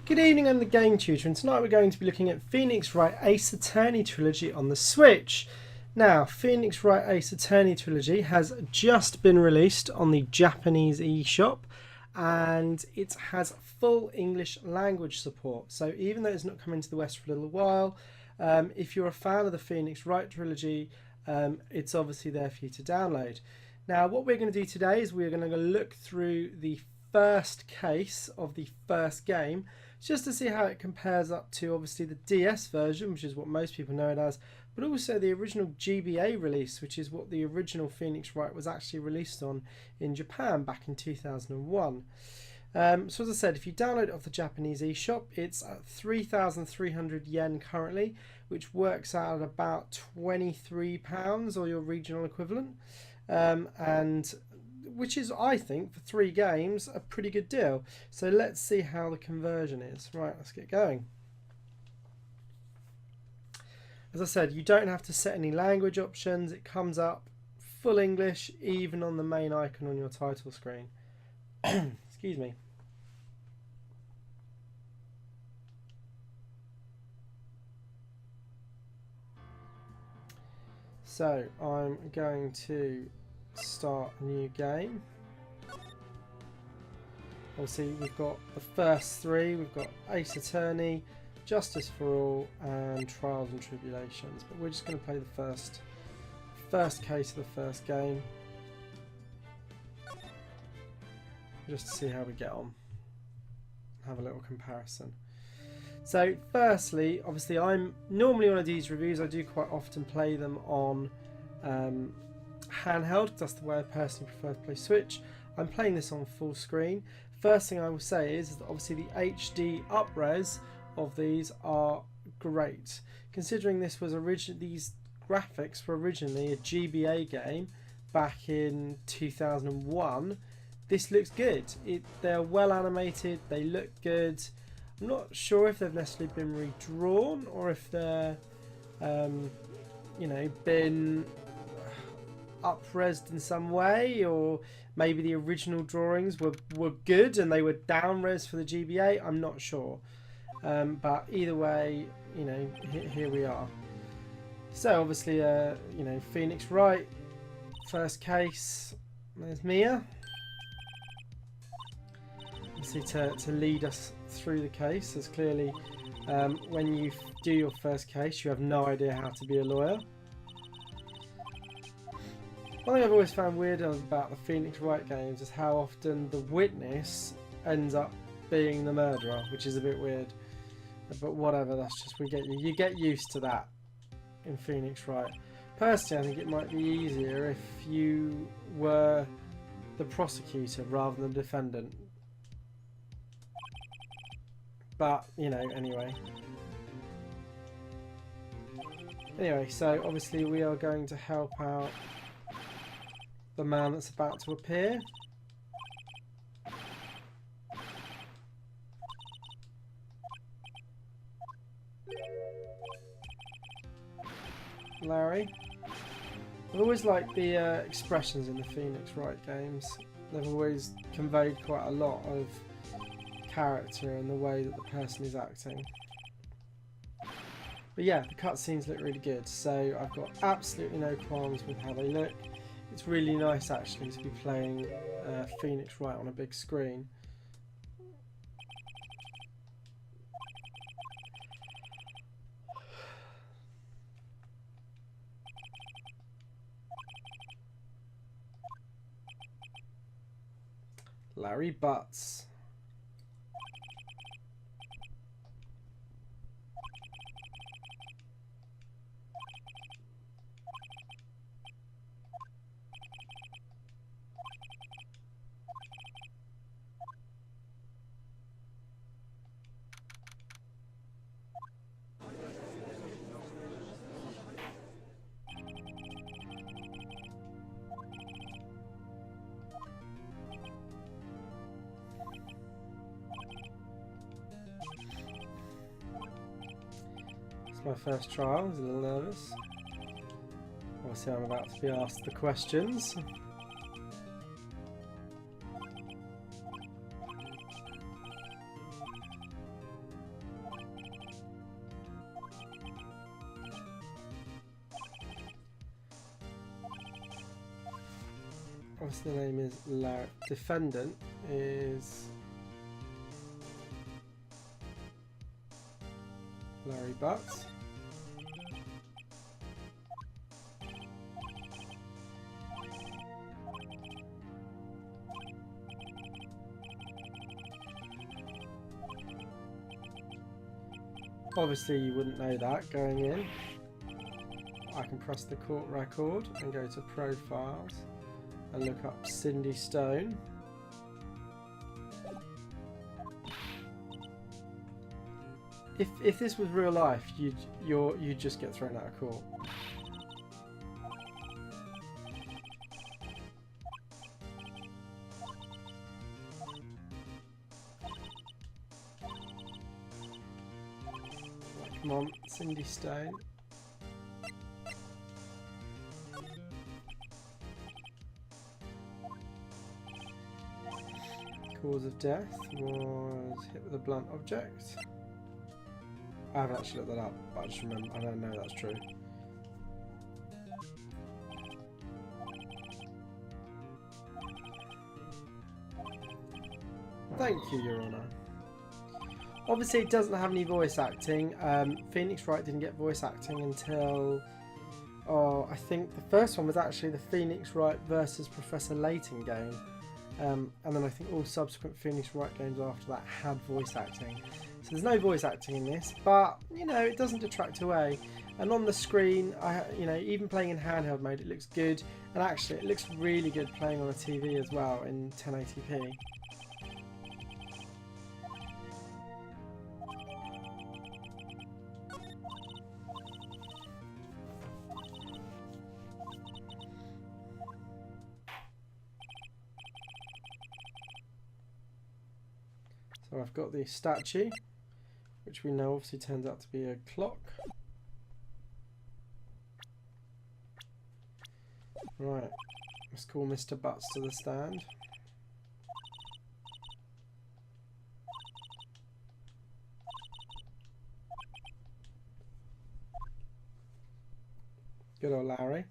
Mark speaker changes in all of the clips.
Speaker 1: Good evening, I'm the Game Tutor, and tonight we're going to be looking at Phoenix Wright Ace Attorney Trilogy on the Switch. Now, Phoenix Wright Ace Attorney Trilogy has just been released on the Japanese eShop, and it has full English language support. So even though it's not coming to the West for a little while, if you're a fan of the Phoenix Wright Trilogy, it's obviously there for you to download. Now, what we're going to do today is we're going to look through the first case of the first game, just to see how it compares up to obviously the DS version, which is what most people know it as, but also the original GBA release, which is what the original Phoenix Wright was actually released on in Japan back in 2001. So as I said, if you download it off the Japanese eShop, it's at 3,300 yen currently, which works out at about £23 or your regional equivalent, and which is, I think, for 3 games, a pretty good deal. So let's see how the conversion is. Right, let's get going. As I said, you don't have to set any language options. It comes up full English, even on the main icon on your title screen. Excuse me. So I'm going to start a new game. Obviously we've got the first 3, we've got Ace Attorney, Justice for All and Trials and Tribulations, but we're just going to play the first case of the first game just to see how we get on, have a little comparison. So firstly, obviously I'm normally when I do these reviews, I do quite often play them on handheld, because that's the way I personally prefer to play Switch. I'm playing this on full screen. First thing I will say is that obviously the HD up-res of these are great. Considering this was these graphics were originally a GBA game back in 2001, this looks good. They're well animated, they look good. I'm not sure if they've necessarily been redrawn or if they're you know, been up-resed in some way, or maybe the original drawings were good and they were down-res for the GBA. I'm not sure, but either way, you know, here we are. So obviously, you know, Phoenix Wright, first case. There's Mia, obviously to lead us through the case, as clearly when you do your first case, you have no idea how to be a lawyer. One thing I've always found weird about the Phoenix Wright games is how often the witness ends up being the murderer, which is a bit weird. But whatever, that's just, you get used to that in Phoenix Wright. Personally, I think it might be easier if you were the prosecutor rather than the defendant. But, you know, anyway. Anyway, so obviously we are going to help out the man that's about to appear. Larry. I've always liked the expressions in the Phoenix Wright games. They've always conveyed quite a lot of character and the way that the person is acting. But yeah, the cutscenes look really good, so I've got absolutely no qualms with how they look. It's really nice actually to be playing Phoenix Wright on a big screen. Larry Butts. My first trial, I was a little nervous. Obviously I'm about to be asked the questions. obviously the name is Larry. Defendant is Larry Butts. Obviously you wouldn't know that going in. I can press the court record and go to profiles and look up Cindy Stone. If this was real life, you'd just get thrown out of court. Come on, Cindy Stone. Cause of death was hit with a blunt object. I haven't actually looked that up, but I just remember, I don't know that's true. Thank you, Your Honour. Obviously it doesn't have any voice acting. Phoenix Wright didn't get voice acting until, I think the first one was actually the Phoenix Wright versus Professor Layton game. And then I think all subsequent Phoenix Wright games after that had voice acting. So there's no voice acting in this, but you know, it doesn't detract away. And on the screen, even playing in handheld mode, it looks good. And actually it looks really good playing on a TV as well in 1080p. So I've got the statue, which we know obviously turns out to be a clock. Right, let's call Mr. Butts to the stand. Good old Larry.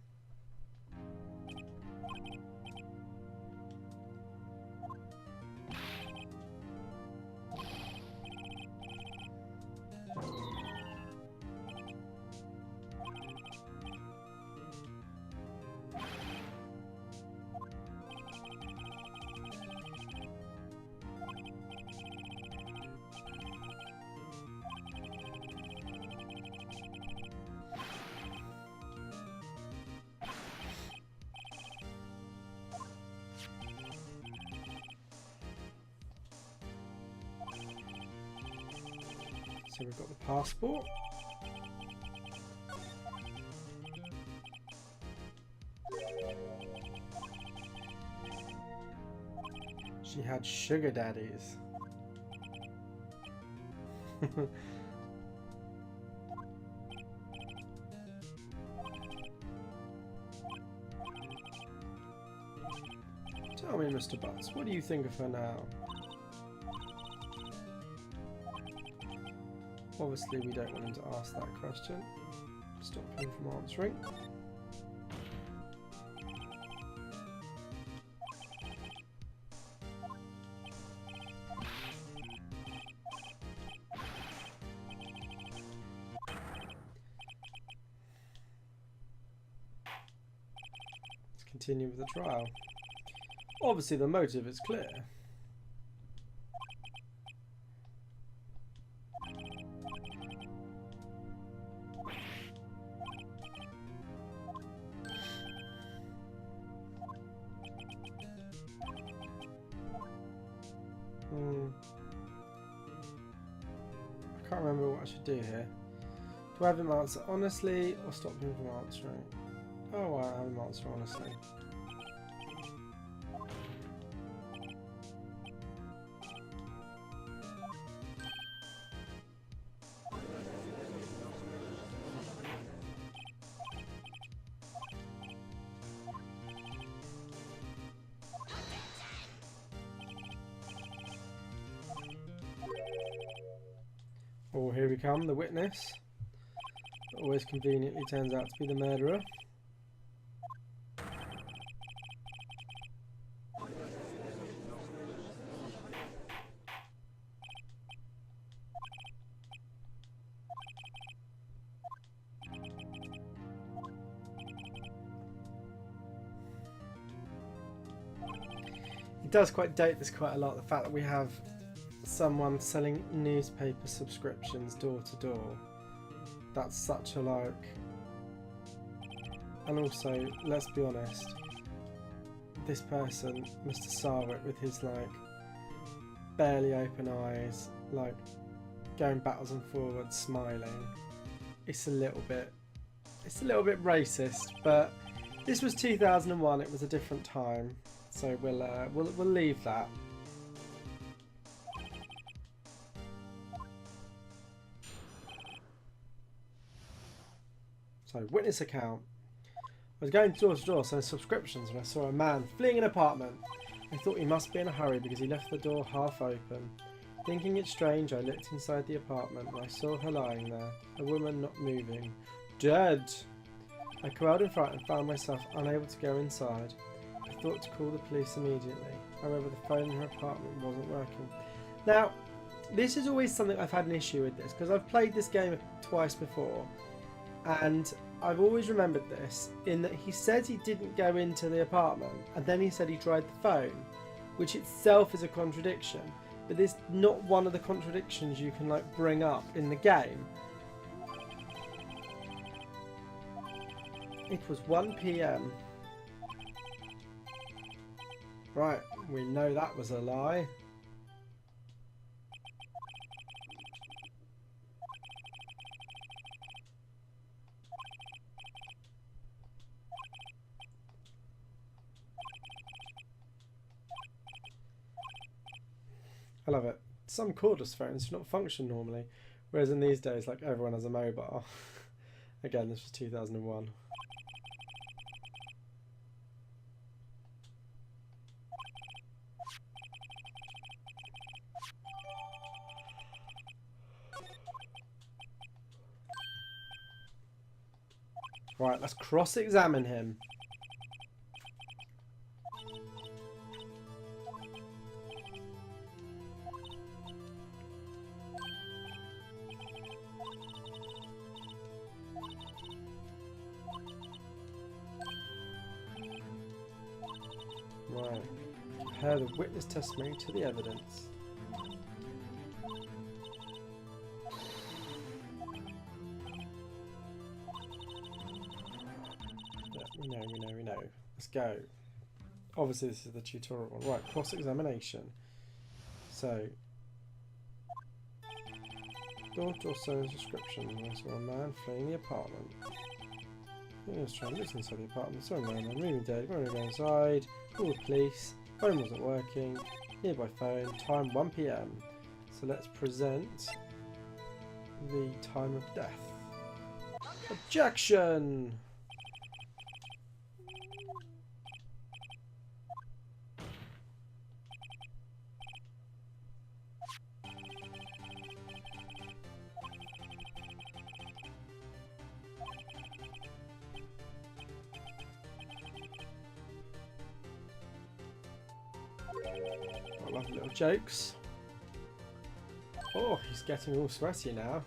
Speaker 1: So we've got the passport. She had sugar daddies. Tell me, Mr. Butts, what do you think of her now? Obviously we don't want him to ask that question. Stop him from answering. Let's continue with the trial. Obviously the motive is clear. I can't remember what I should do here. Do I have him answer honestly or stop him from answering? Oh, I have him answer honestly. Oh, here we come, the witness. Always conveniently turns out to be the murderer. does quite date this quite a lot, the fact that we have someone selling newspaper subscriptions door to door. That's such a like. And also, let's be honest, this person, Mr. Sarwick, with his like barely open eyes, like going backwards and forwards, smiling, it's a little bit racist. But this was 2001; it was a different time, so we'll leave that. So, witness account. I was going door to door selling subscriptions when I saw a man fleeing an apartment. I thought he must be in a hurry because he left the door half open. Thinking it strange, I looked inside the apartment and I saw her lying there, a woman not moving. Dead! I quailed in fright and found myself unable to go inside. I thought to call the police immediately. However, the phone in her apartment wasn't working. Now, this is always something I've had an issue with this, because I've played this game twice before, and I've always remembered this, in that he said he didn't go into the apartment, and then he said he tried the phone, which itself is a contradiction, but there's not one of the contradictions you can like bring up in the game. It was 1 PM. Right, we know that was a lie. I love it. Some cordless phones do not function normally, whereas in these days, like, everyone has a mobile. Again, this was 2001. Right, let's cross-examine him. Right, compare the witness testimony to the evidence. Yeah, we know. Let's go. Obviously this is the tutorial one. Right, cross-examination. So, door-to-door selling subscription. I saw a man fleeing the apartment. He was trying to look inside the apartment. Saw a man moving dead. Going to go inside. Called the police. Phone wasn't working. Nearby phone. Time 1 PM. So let's present the time of death. Objection! I love little jokes. Oh, he's getting all sweaty now.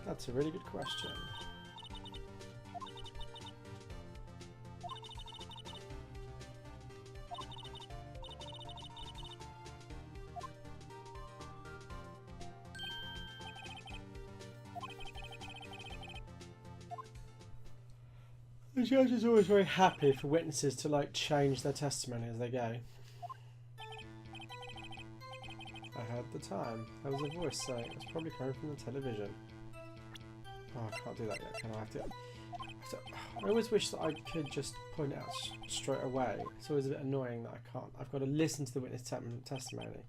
Speaker 1: That's a really good question. The judge is always very happy for witnesses to like change their testimony as they go. I heard the time. There was a voice saying it was probably coming from the television. Oh, I can't do that yet, can I? I always wish that I could just point it out straight away. It's always a bit annoying that I can't. I've got to listen to the witness testimony,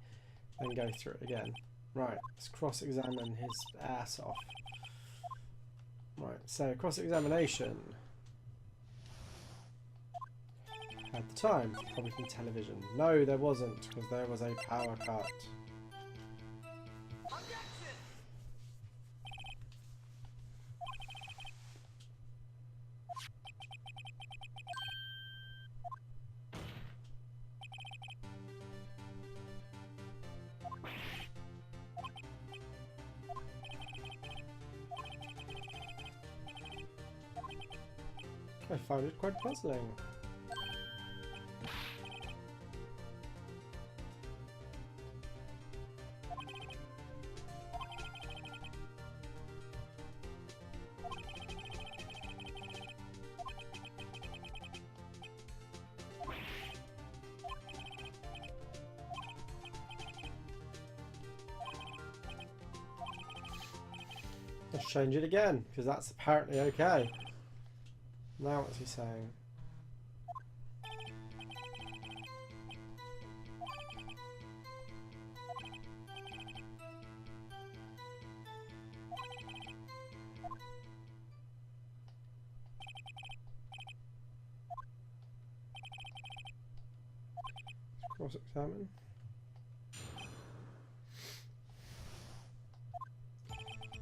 Speaker 1: then go through it again. Right, let's cross-examine his ass off. Right, so cross-examination. At the time, probably from television. No, there wasn't, because there was a power cut. I found it quite puzzling. Let's change it again, because that's apparently okay. Now what's he saying? Cross-examine.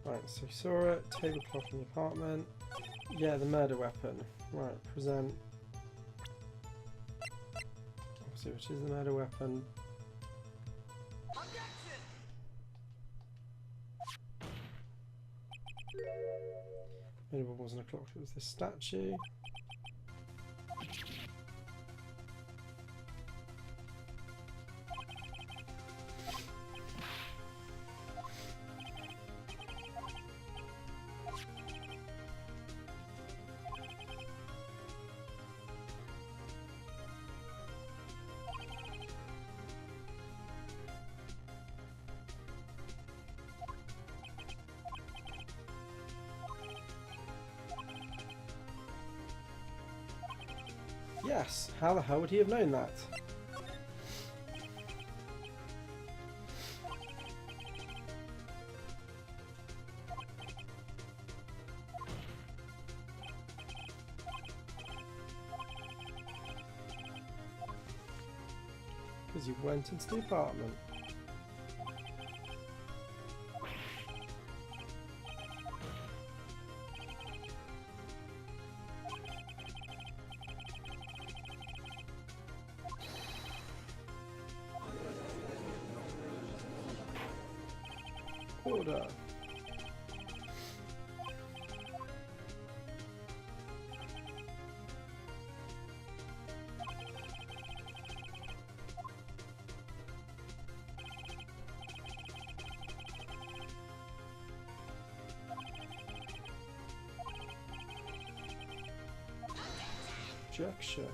Speaker 1: Right, so we saw it, tablecloth in the apartment. Yeah, the murder weapon. Right, present. Obviously, which is the murder weapon. Maybe it wasn't a clock, it was this statue. Yes, how the hell would he have known that? Because you went into the apartment. Order. Objection.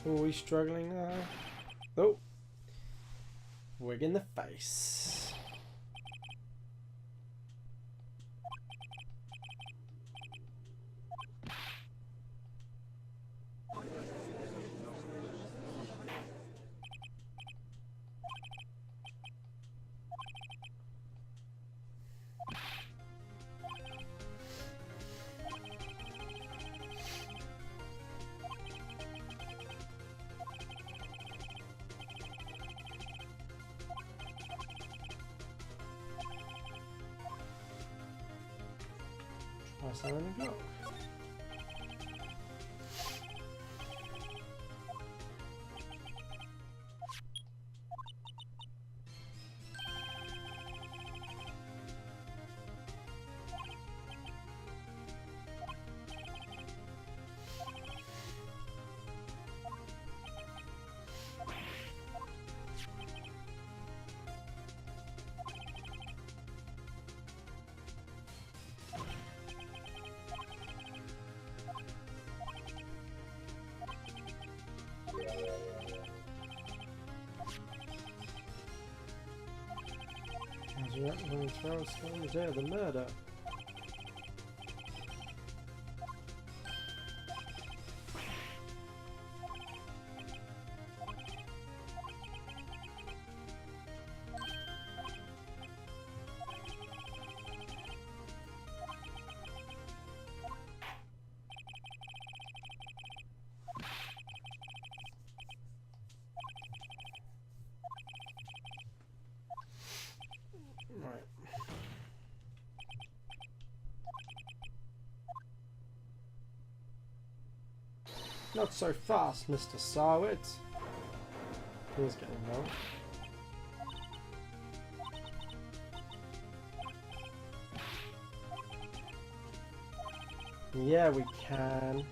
Speaker 1: Are we struggling now? Oh! Wig in the face. Try something and block. There, the murder. Right. Not so fast, Mr. Sarwit. He's getting wrong. Yeah, we can.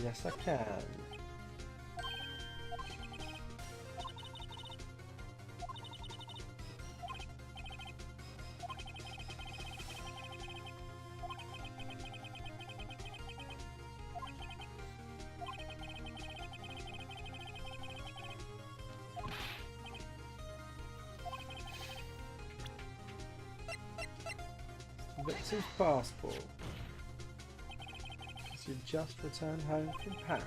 Speaker 1: Yes, I can. Victor's passport. You just returned home from Paris.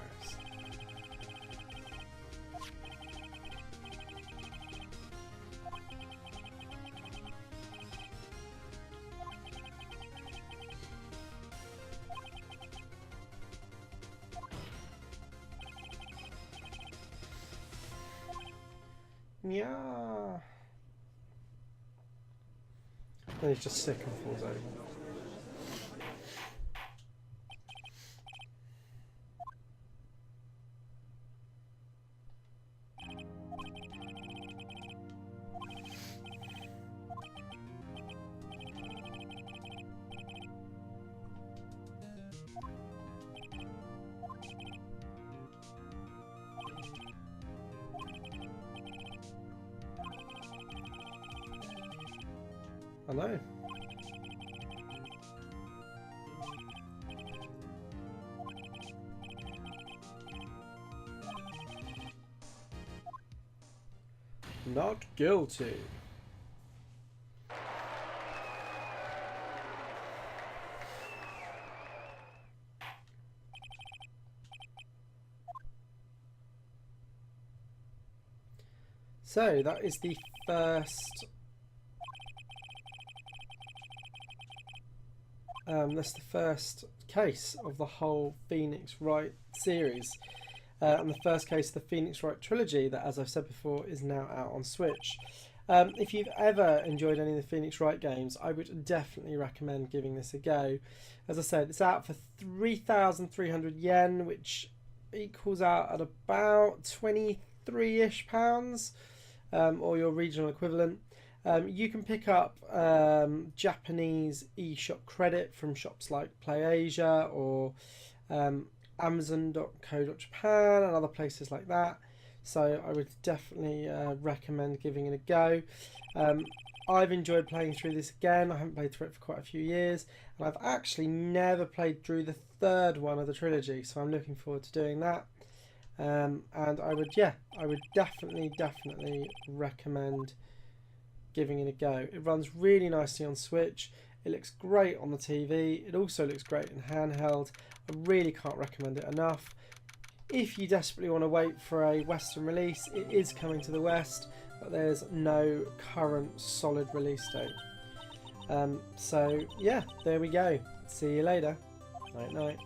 Speaker 1: Yeah. And he's just sick and falls over. I know. Not guilty. So that is the first. That's the first case of the whole Phoenix Wright series, and the first case of the Phoenix Wright trilogy that, as I've said before, is now out on Switch. If you've ever enjoyed any of the Phoenix Wright games, I would definitely recommend giving this a go. As I said, it's out for 3,300 yen, which equals out at about 23-ish pounds, or your regional equivalent. You can pick up Japanese eShop credit from shops like PlayAsia or Amazon.co.japan and other places like that. So I would definitely recommend giving it a go. I've enjoyed playing through this again. I haven't played through it for quite a few years, and I've actually never played through the third one of the trilogy, so I'm looking forward to doing that. And I would definitely recommend giving it a go. It runs really nicely on Switch. It looks great on the TV. It also looks great in handheld. I really can't recommend it enough. If you desperately want to wait for a Western release, it is coming to the West, but there's no current solid release date. So yeah, there we go. See you later. Night night.